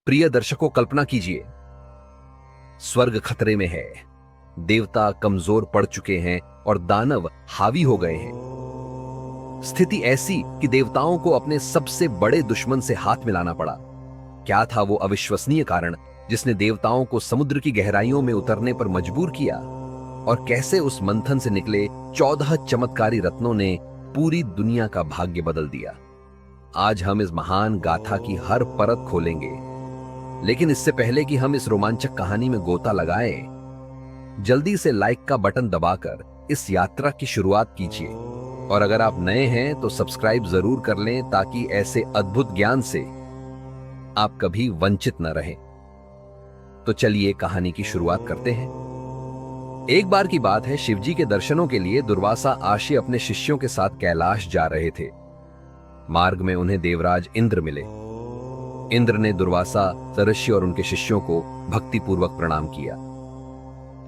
प्रिय दर्शकों, कल्पना कीजिए, स्वर्ग खतरे में है, देवता कमजोर पड़ चुके हैं और दानव हावी हो गए हैं। स्थिति ऐसी कि देवताओं को अपने सबसे बड़े दुश्मन से हाथ मिलाना पड़ा। क्या था वो अविश्वसनीय कारण जिसने देवताओं को समुद्र की गहराइयों में उतरने पर मजबूर किया, और कैसे उस मंथन से निकले 14 चमत्कारी रत्नों ने पूरी दुनिया का भाग्य बदल दिया। आज हम इस महान गाथा की हर परत खोलेंगे, लेकिन इससे पहले कि हम इस रोमांचक कहानी में गोता लगाएं, जल्दी से लाइक का बटन दबाकर इस यात्रा की शुरुआत कीजिए। और अगर आप नए हैं तो सब्सक्राइब जरूर कर लें, ताकि ऐसे अद्भुत ज्ञान से आप कभी वंचित न रहें। तो चलिए कहानी की शुरुआत करते हैं। एक बार की बात है, शिवजी के दर्शनों के लिए दुर्वासा आशी अपने शिष्यों के साथ कैलाश जा रहे थे। मार्ग में उन्हें देवराज इंद्र मिले। इंद्र ने दुर्वासा, सरष्य और उनके शिष्यों को भक्तिपूर्वक प्रणाम किया।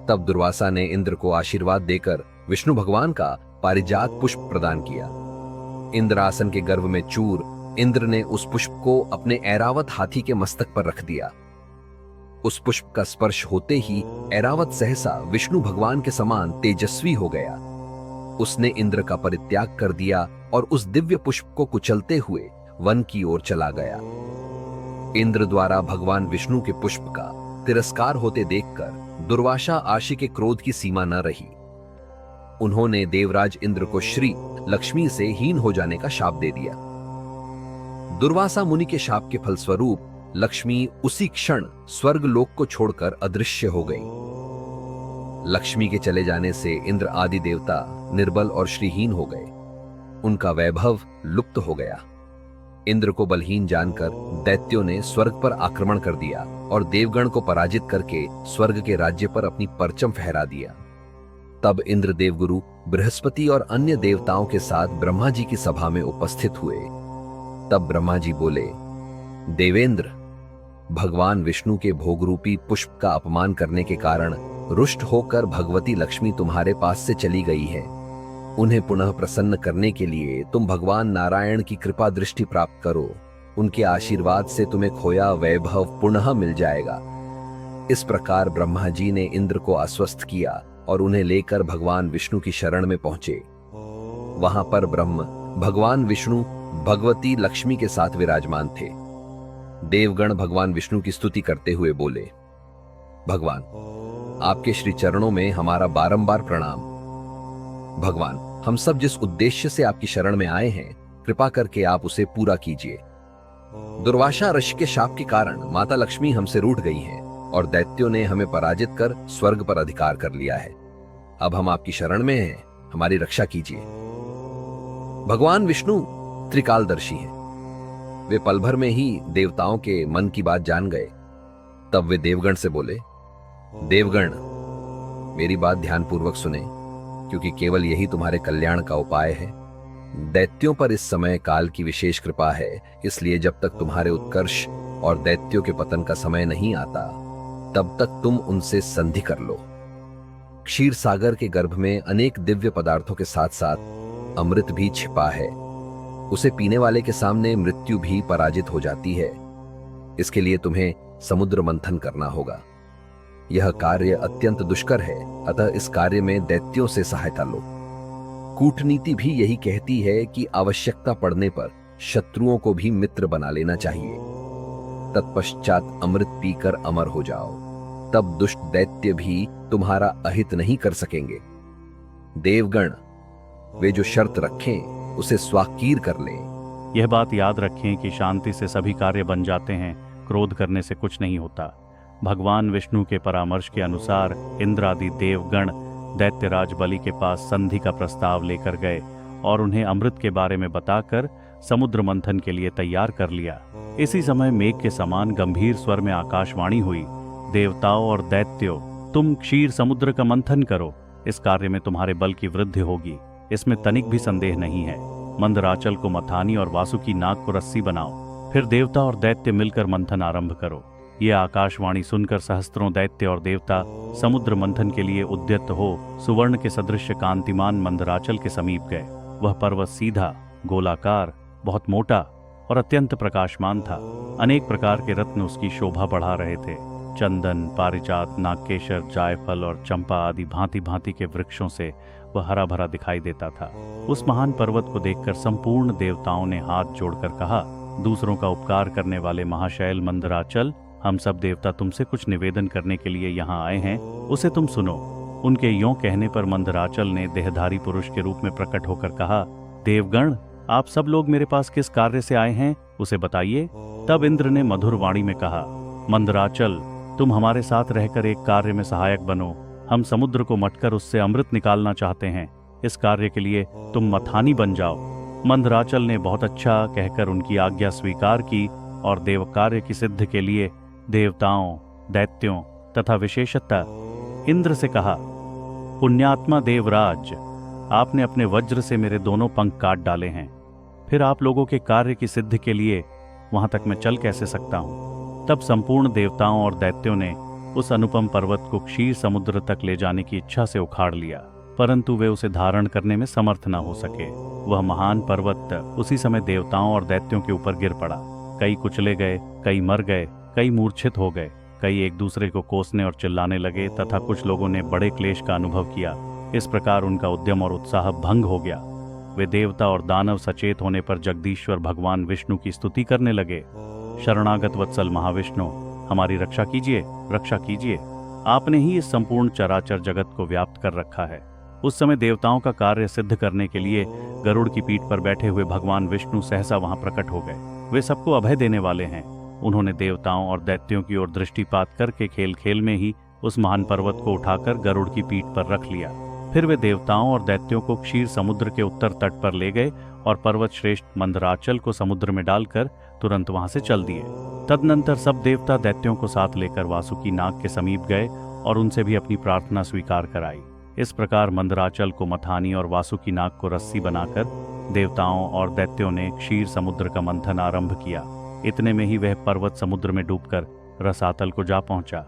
तब दुर्वासा ने इंद्र को आशीर्वाद देकर विष्णु भगवान का पारिजात पुष्प प्रदान किया। इंद्रासन के गर्भ में चूर इंद्र ने उस पुष्प को अपने ऐरावत हाथी के मस्तक पर रख दिया। उस पुष्प का स्पर्श होते ही ऐरावत सहसा विष्णु भगवान के समान तेजस्वी हो गया। उसने इंद्र का परित्याग कर दिया और उस दिव्य पुष्प को कुचलते हुए वन की ओर चला गया। इंद्र द्वारा भगवान विष्णु के पुष्प का तिरस्कार होते देखकर दुर्वासा आशी के क्रोध की सीमा न रही। उन्होंने देवराज इंद्र को श्री लक्ष्मी से हीन हो जाने का शाप दे दिया। दुर्वासा मुनि के शाप के फलस्वरूप लक्ष्मी उसी क्षण स्वर्ग लोक को छोड़कर अदृश्य हो गई। लक्ष्मी के चले जाने से इंद्र आदि देवता निर्बल और श्रीहीन हो गए। उनका वैभव लुप्त हो गया। इंद्र को बलहीन जानकर दैत्यों ने स्वर्ग पर आक्रमण कर दिया और देवगण को पराजित करके स्वर्ग के राज्य पर अपनी परचम फहरा दिया। तब इंद्र देवगुरु बृहस्पति और अन्य देवताओं के साथ ब्रह्मा जी की सभा में उपस्थित हुए। तब ब्रह्मा जी बोले, देवेंद्र, भगवान विष्णु के भोगरूपी पुष्प का अपमान करने के कारण रुष्ट होकर भगवती लक्ष्मी तुम्हारे पास से चली गई है। उन्हें पुनः प्रसन्न करने के लिए तुम भगवान नारायण की कृपा दृष्टि प्राप्त करो। उनके आशीर्वाद से तुम्हें खोया वैभव पुनः मिल जाएगा। इस प्रकार ब्रह्मा जी ने इंद्र को आश्वस्त किया और उन्हें लेकर भगवान विष्णु की शरण में पहुंचे। वहां पर ब्रह्म, भगवान विष्णु भगवती लक्ष्मी के साथ विराजमान थे। देवगण भगवान विष्णु की स्तुति करते हुए बोले, भगवान, आपके श्री चरणों में हमारा बारंबार प्रणाम। भगवान, हम सब जिस उद्देश्य से आपकी शरण में आए हैं, कृपा करके आप उसे पूरा कीजिए। दुर्वासा ऋषि के शाप के कारण माता लक्ष्मी हमसे रूठ गई हैं और दैत्यों ने हमें पराजित कर स्वर्ग पर अधिकार कर लिया है। अब हम आपकी शरण में हैं, हमारी रक्षा कीजिए। भगवान विष्णु त्रिकालदर्शी हैं। वे पल भर में ही देवताओं के मन की बात जान गए। तब वे देवगण से बोले, देवगण, मेरी बात ध्यानपूर्वक सुने, क्योंकि केवल यही तुम्हारे कल्याण का उपाय है। दैत्यों पर इस समय काल की विशेष कृपा है, इसलिए जब तक तुम्हारे उत्कर्ष और दैत्यों के पतन का समय नहीं आता, तब तक तुम उनसे संधि कर लो। क्षीर सागर के गर्भ में अनेक दिव्य पदार्थों के साथ साथ अमृत भी छिपा है। उसे पीने वाले के सामने मृत्यु भी पराजित हो जाती है। इसके लिए तुम्हें समुद्र मंथन करना होगा। यह कार्य अत्यंत दुष्कर है, अतः इस कार्य में दैत्यों से सहायता लो। कूटनीति भी यही कहती है कि आवश्यकता पड़ने पर शत्रुओं को भी मित्र बना लेना चाहिए। तत्पश्चात अमृत पीकर अमर हो जाओ, तब दुष्ट दैत्य भी तुम्हारा अहित नहीं कर सकेंगे। देवगण, वे जो शर्त रखें उसे स्वाकीर कर लें। यह बात याद रखें कि शांति से सभी कार्य बन जाते हैं, क्रोध करने से कुछ नहीं होता। भगवान विष्णु के परामर्श के अनुसार इंद्र आदि देवगण दैत्यराज बलि के पास संधि का प्रस्ताव लेकर गए और उन्हें अमृत के बारे में बताकर समुद्र मंथन के लिए तैयार कर लिया। इसी समय मेघ के समान गंभीर स्वर में आकाशवाणी हुई, देवताओं और दैत्यों, तुम क्षीर समुद्र का मंथन करो। इस कार्य में तुम्हारे बल की वृद्धि होगी, इसमें तनिक भी संदेह नहीं है। मंदराचल को मथानी और वासुकी नाग को रस्सी बनाओ। फिर देवता और दैत्य मिलकर मंथन आरंभ करो। ये आकाशवाणी सुनकर सहस्त्रों दैत्य और देवता समुद्र मंथन के लिए उद्यत हो सुवर्ण के सदृश कांतिमान मंदराचल के समीप गए। वह पर्वत सीधा, गोलाकार, बहुत मोटा और अत्यंत प्रकाशमान था। अनेक प्रकार के रत्न उसकी शोभा बढ़ा रहे थे। चंदन, पारिजात, नागकेशर, जायफल और चंपा आदि भांति भांति के वृक्षों से वह हरा भरा दिखाई देता था। उस महान पर्वत को देखकर संपूर्ण देवताओं ने हाथ जोड़कर कहा, दूसरों का उपकार करने वाले महाशैल मंदराचल, हम सब देवता तुमसे कुछ निवेदन करने के लिए यहाँ आए हैं, उसे तुम सुनो। उनके यों कहने पर मंदराचल ने देहधारी पुरुष के रूप में प्रकट होकर कहा, देवगण, आप सब लोग मेरे पास किस कार्य से आए हैं, उसे बताइए। तब इंद्र ने मधुर वाणी में कहा, मंदराचल, तुम हमारे साथ रहकर एक कार्य में सहायक बनो। हम समुद्र को मटकर उससे अमृत निकालना चाहते हैं। इस कार्य के लिए तुम मथानी बन जाओ। मंदराचल ने बहुत अच्छा कहकर उनकी आज्ञा स्वीकार की और देव कार्य की सिद्ध के लिए देवताओं, दैत्यों तथा विशेषतः इंद्र से कहा, पुण्यात्मा देवराज, आपने अपने वज्र से मेरे दोनों पंख काट डाले हैं, फिर आप लोगों के कार्य की सिद्ध के लिए वहां तक मैं चल कैसे सकता हूं। तब संपूर्ण देवताओं और दैत्यों ने उस अनुपम पर्वत को क्षीर समुद्र तक ले जाने की इच्छा से उखाड़ लिया, परंतु वे उसे धारण करने में समर्थ न हो सके। वह महान पर्वत उसी समय देवताओं और दैत्यों के ऊपर गिर पड़ा। कई कुचले गए, कई मर गए, कई मूर्छित हो गए, कई एक दूसरे को कोसने और चिल्लाने लगे तथा कुछ लोगों ने बड़े क्लेश का अनुभव किया। इस प्रकार उनका उद्यम और उत्साह भंग हो गया। वे देवता और दानव सचेत होने पर जगदीश्वर भगवान विष्णु की स्तुति करने लगे। शरणागत वत्सल महाविष्णु, हमारी रक्षा कीजिए, रक्षा कीजिए। आपने ही इस संपूर्ण चराचर जगत को व्याप्त कर रखा है। उस समय देवताओं का कार्य सिद्ध करने के लिए गरुड़ की पीठ पर बैठे हुए भगवान विष्णु सहसा वहां प्रकट हो गए। वे सबको अभय देने वाले हैं। उन्होंने देवताओं और दैत्यों की ओर दृष्टिपात करके खेल खेल में ही उस महान पर्वत को उठाकर गरुड़ की पीठ पर रख लिया। फिर वे देवताओं और दैत्यों को क्षीर समुद्र के उत्तर तट पर ले गए और पर्वत श्रेष्ठ मंदराचल को समुद्र में डालकर तुरंत वहां से चल दिए। तदनंतर सब देवता दैत्यों को साथ लेकर वासुकी नाग के समीप गए और उनसे भी अपनी प्रार्थना स्वीकार कराई। इस प्रकार मंदराचल को मथानी और वासुकी नाग को रस्सी बनाकर देवताओं और दैत्यों ने क्षीर समुद्र का मंथन आरंभ किया। इतने में ही वह पर्वत समुद्र में डूबकर रसातल को जा पहुंचा।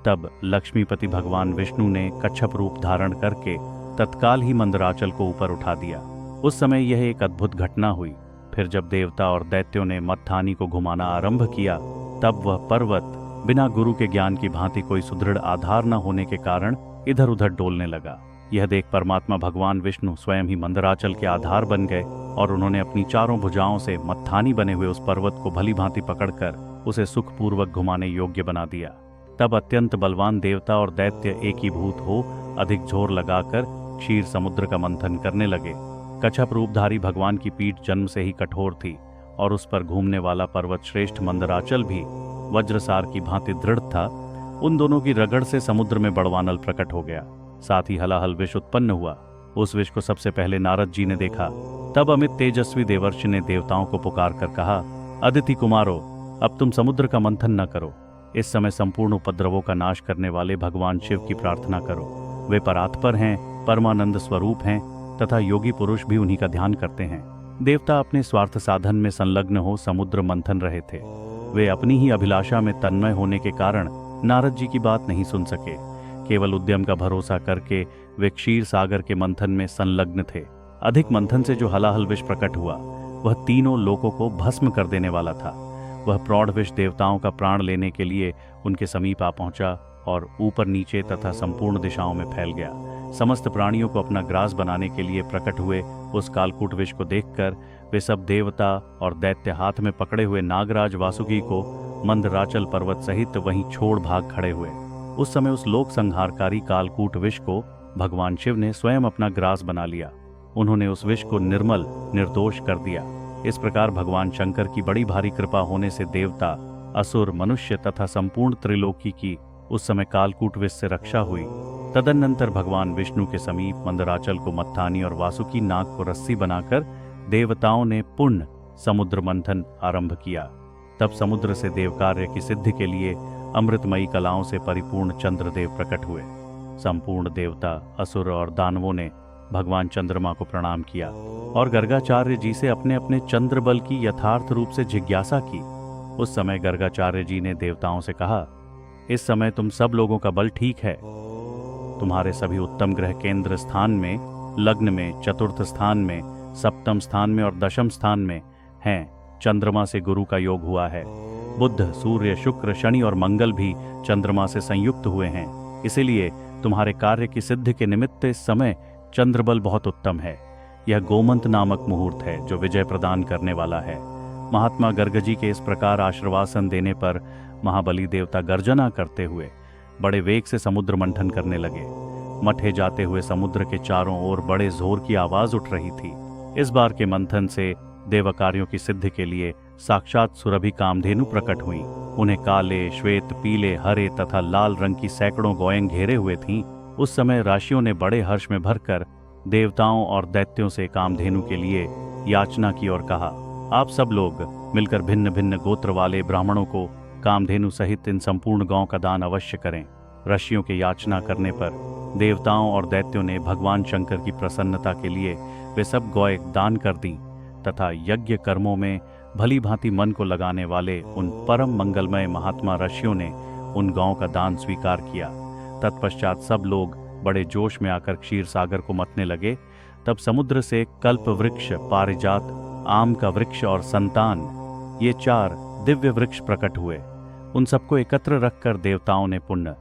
तब लक्ष्मीपति भगवान विष्णु ने कच्छप रूप धारण करके तत्काल ही मंदराचल को ऊपर उठा दिया। उस समय यह एक अद्भुत घटना हुई। फिर जब देवता और दैत्यों ने मत्थानी को घुमाना आरंभ किया, तब वह पर्वत बिना गुरु के ज्ञान की भांति कोई सुदृढ़ आधार न होने के कारण इधर उधर डोलने लगा। यह देख परमात्मा भगवान विष्णु स्वयं ही मंदराचल के आधार बन गए और उन्होंने अपनी चारों भुजाओं से मत्थानी बने हुए उस पर्वत को भली भांति पकड़कर उसे सुखपूर्वक घुमाने योग्य बना दिया। तब अत्यंत बलवान देवता और दैत्य एकीभूत हो अधिक जोर लगाकर क्षीर समुद्र का मंथन करने लगे। कच्छप रूपधारी भगवान की पीठ जन्म से ही कठोर थी और उस पर घूमने वाला पर्वत श्रेष्ठ मंदराचल भी वज्रसार की भांति दृढ़ था। उन दोनों की रगड़ से समुद्र में बड़वानल प्रकट हो गया। साथ ही हलाहल विष उत्पन्न हुआ। उस विष को सबसे पहले नारद जी ने देखा। तब अमित तेजस्वी देवर्षि ने देवताओं को पुकार कर कहा, अदिति कुमारो, अब तुम समुद्र का मंथन न करो। इस समय संपूर्ण उपद्रवों का नाश करने वाले भगवान शिव की प्रार्थना करो। वे परात्पर हैं, परमानंद स्वरूप हैं तथा योगी पुरुष भी उन्हीं का ध्यान करते हैं। देवता अपने स्वार्थ साधन में संलग्न हो समुद्र मंथन रहे थे। वे अपनी ही अभिलाषा में तन्मय होने के कारण नारद जी की बात नहीं सुन सके। केवल उद्यम का भरोसा करके वे क्षीर सागर के मंथन में संलग्न थे। अधिक मंथन से जो हलाहल विष प्रकट हुआ वह तीनों लोकों को भस्म कर देने वाला था। वह प्रौढ़ विष देवताओं का प्राण लेने के लिए उनके समीप आ पहुंचा और ऊपर नीचे तथा संपूर्ण दिशाओं में फैल गया। समस्त प्राणियों को अपना ग्रास बनाने के लिए प्रकट हुए उस कालकूट विष को देखकर वे सब देवता और दैत्य हाथ में पकड़े हुए नागराज वासुकी को मंदराचल पर्वत सहित वहीं छोड़ भाग खड़े हुए। उस समय उस लोक संहारकारी कालकूट विष को भगवान शिव ने स्वयं अपना ग्रास बना लिया। उन्होंने उस विष को निर्मल निर्दोष कर दिया। इस प्रकार भगवान शंकर की बड़ी भारी कृपा होने से देवता, असुर, मनुष्य तथा संपूर्ण त्रिलोकी की उस समय कालकूट विष से रक्षा हुई। तदनंतर भगवान विष्णु के समीप मंदराचल को मत्थानी और वासुकी नाग को रस्सी बनाकर देवताओं ने पुण्य समुद्र मंथन आरंभ किया। तब समुद्र से देव कार्य की सिद्धि के लिए अमृतमयी कलाओं से परिपूर्ण चंद्रदेव प्रकट हुए। संपूर्ण देवता, असुर और दानवों ने भगवान चंद्रमा को प्रणाम किया और गर्गाचार्य जी से अपने अपने चंद्र बल की यथार्थ रूप से जिज्ञासा की। उस समय गर्गाचार्य जी ने देवताओं से कहा, इस समय तुम सब लोगों का बल ठीक है। तुम्हारे सभी उत्तम ग्रह केंद्र स्थान में, लग्न में, चतुर्थ स्थान में, सप्तम स्थान में और दशम स्थान में हैं चंद्रमा से गुरु का योग हुआ है। बुध, सूर्य, शुक्र, शनि और मंगल भी चंद्रमा से संयुक्त हुए हैं। इसीलिए तुम्हारे कार्य की सिद्धि के निमित्त इस समय चंद्रबल बहुत उत्तम है। यह गोमंत नामक मुहूर्त है जो विजय प्रदान करने वाला है। महात्मा गर्ग जी के इस प्रकार आशीर्वासन देने पर महाबली देवता गर्जना करते हुए बड़े वेग से समुद्र मंथन करने लगे। मथे जाते हुए समुद्र के चारों ओर बड़े जोर की आवाज उठ रही थी। इस बार के मंथन से देव कार्यों की सिद्धि के लिए साक्षात सुरभि कामधेनु प्रकट हुई। उन्हें काले, श्वेत, पीले, हरे तथा लाल रंग की सैकड़ों गौएं घेरे हुए थीं। उस समय राशियों ने बड़े हर्ष में भरकर देवताओं और दैत्यों से कामधेनु के लिए याचना की और कहा, आप सब लोग मिलकर भिन्न भिन्न गोत्र वाले ब्राह्मणों को कामधेनु सहित इन संपूर्ण गौं का दान अवश्य करें। ऋषियों के याचना करने पर देवताओं और दैत्यों ने भगवान शंकर की प्रसन्नता के लिए वे सब गौएं दान कर दी तथा यज्ञ कर्मों में भली भांति मन को लगाने वाले उन परम मंगलमय महात्मा ऋषियों ने उन गौं का दान स्वीकार किया। तत्पश्चात सब लोग बड़े जोश में आकर क्षीर सागर को मतने लगे। तब समुद्र से कल्प वृक्ष, पारिजात, आम का वृक्ष और संतान, ये 4 दिव्य वृक्ष प्रकट हुए। उन सबको एकत्र रखकर देवताओं ने पुण्य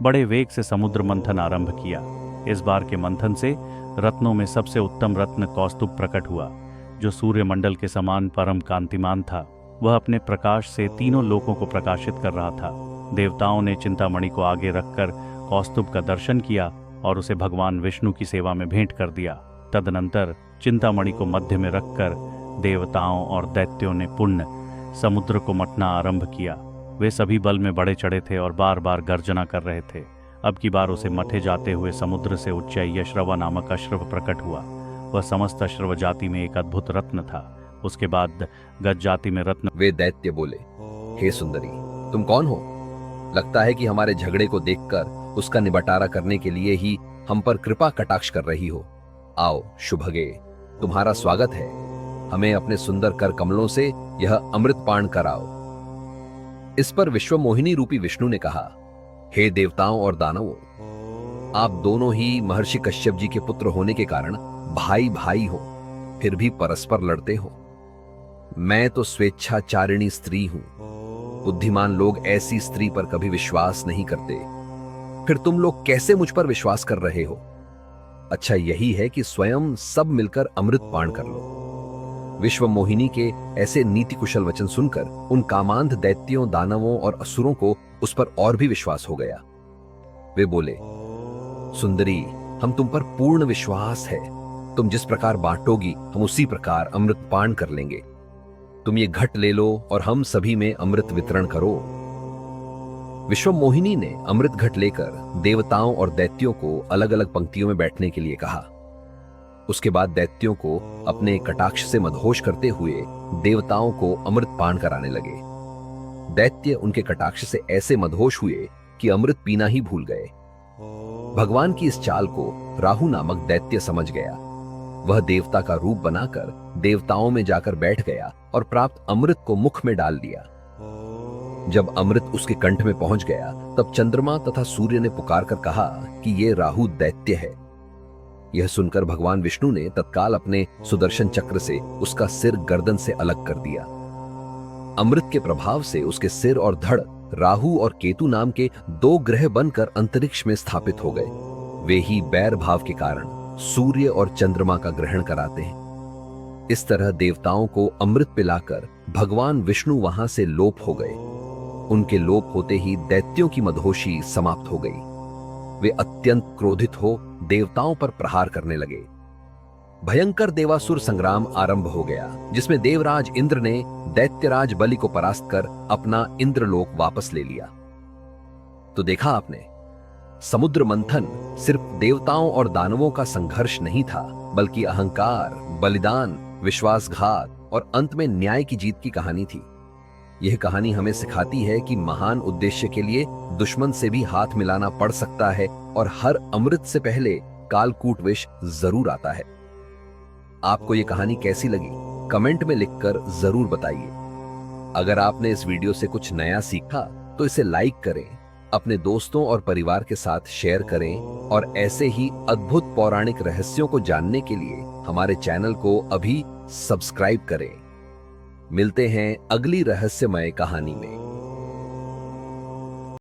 बड़े वेग से समुद्र मंथन आरंभ किया। इस बार के मंथन से रत्नों में सबसे उत्तम रत्न कौस्तुभ प्रकट हुआ, जो सूर्यमंडल के समान परम कांतिमान था। वह अपने प्रकाश से तीनों लोकों को प्रकाशित कर रहा था। देवताओं ने चिंतामणि को आगे रखकर कौस्तुभ का दर्शन किया और उसे भगवान विष्णु की सेवा में भेंट कर दिया। तदनंतर चिंतामणि को मध्य में रखकर देवताओं और दैत्यों ने पुण्य समुद्र को मथना आरंभ किया। वे सभी बल में बढ़े चढ़े थे और बार बार गर्जना कर रहे थे। अब की बार उसे मथे जाते हुए समुद्र से उच्चई यश्रवा नामक अश्रव प्रकट हुआ। वह समस्त अश्रव जाति में एक अद्भुत रत्न था। उसके बाद गज जाति में रत्न। वे दैत्य बोले, हे सुंदरी, तुम कौन हो? लगता है कि हमारे झगड़े को देखकर उसका निबटारा करने के लिए ही हम पर कृपा कटाक्ष कर रही हो। आओ शुभगे, तुम्हारा स्वागत है। हमें अपने सुंदर कर कमलों से यह अमृत पान कराओ। इस पर विश्वमोहिनी रूपी विष्णु ने कहा, हे देवताओं और दानवों, आप दोनों ही महर्षि कश्यप जी के पुत्र होने के कारण भाई भाई हो, फिर भी परस्पर लड़ते हो। मैं तो स्वेच्छाचारिणी स्त्री हूं। बुद्धिमान लोग ऐसी स्त्री पर कभी विश्वास नहीं करते। फिर तुम लोग कैसे मुझ पर विश्वास कर रहे हो? अच्छा यही है कि स्वयं सब मिलकर अमृत पान कर लो। विश्वमोहिनी के ऐसे नीति कुशल वचन सुनकर उन कामांध दैत्यों, दानवों और असुरों को उस पर और भी विश्वास हो गया। वे बोले, सुंदरी, हम तुम पर पूर्ण विश्वास है। तुम जिस प्रकार बांटोगी हम उसी प्रकार अमृत पान कर लेंगे। तुम ये घट ले लो और हम सभी में अमृत वितरण करो। विश्वमोहिनी ने अमृत घट लेकर देवताओं और दैत्यों को अलग अलग पंक्तियों में बैठने के लिए कहा। उसके बाद दैत्यों को अपने कटाक्ष से मदहोश करते हुए देवताओं को अमृत पान कराने लगे। दैत्य उनके कटाक्ष से ऐसे मदहोश हुए कि अमृत पीना ही भूल गए। भगवान की इस चाल को राहु नामक दैत्य समझ गया। वह देवता का रूप बनाकर देवताओं में जाकर बैठ गया और प्राप्त अमृत को मुख में डाल दिया। जब अमृत उसके कंठ में पहुंच गया तब चंद्रमा तथा सूर्य ने पुकार कर कहा कि ये राहु दैत्य है। यह सुनकर भगवान विष्णु ने तत्काल अपने सुदर्शन चक्र से उसका सिर गर्दन से अलग कर दिया। अमृत के प्रभाव से उसके सिर और धड़ राहु और केतु नाम के 2 ग्रह बनकर अंतरिक्ष में स्थापित हो गए। वे ही बैर भाव के कारण सूर्य और चंद्रमा का ग्रहण कराते हैं। इस तरह देवताओं को अमृत पिलाकर भगवान विष्णु वहां से लोप हो गए। उनके लोप होते ही दैत्यों की मदहोशी समाप्त हो गई। वे अत्यंत क्रोधित हो देवताओं पर प्रहार करने लगे। भयंकर देवासुर संग्राम आरंभ हो गया, जिसमें देवराज इंद्र ने दैत्यराज बलि को परास्त कर अपना इंद्रलोक वापस ले लिया। तो देखा आपने, समुद्र मंथन सिर्फ देवताओं और दानवों का संघर्ष नहीं था, बल्कि अहंकार, बलिदान, विश्वासघात और अंत में न्याय की जीत की कहानी थी। यह कहानी हमें सिखाती है कि महान उद्देश्य के लिए दुश्मन से भी हाथ मिलाना पड़ सकता है और हर अमृत से पहले कालकूट विष जरूर आता है। आपको यह कहानी कैसी लगी कमेंट में लिखकर जरूर बताइए। अगर आपने इस वीडियो से कुछ नया सीखा तो इसे लाइक करें, अपने दोस्तों और परिवार के साथ शेयर करें और ऐसे ही अद्भुत पौराणिक रहस्यों को जानने के लिए हमारे चैनल को अभी सब्सक्राइब करें। मिलते हैं अगली रहस्यमय कहानी में।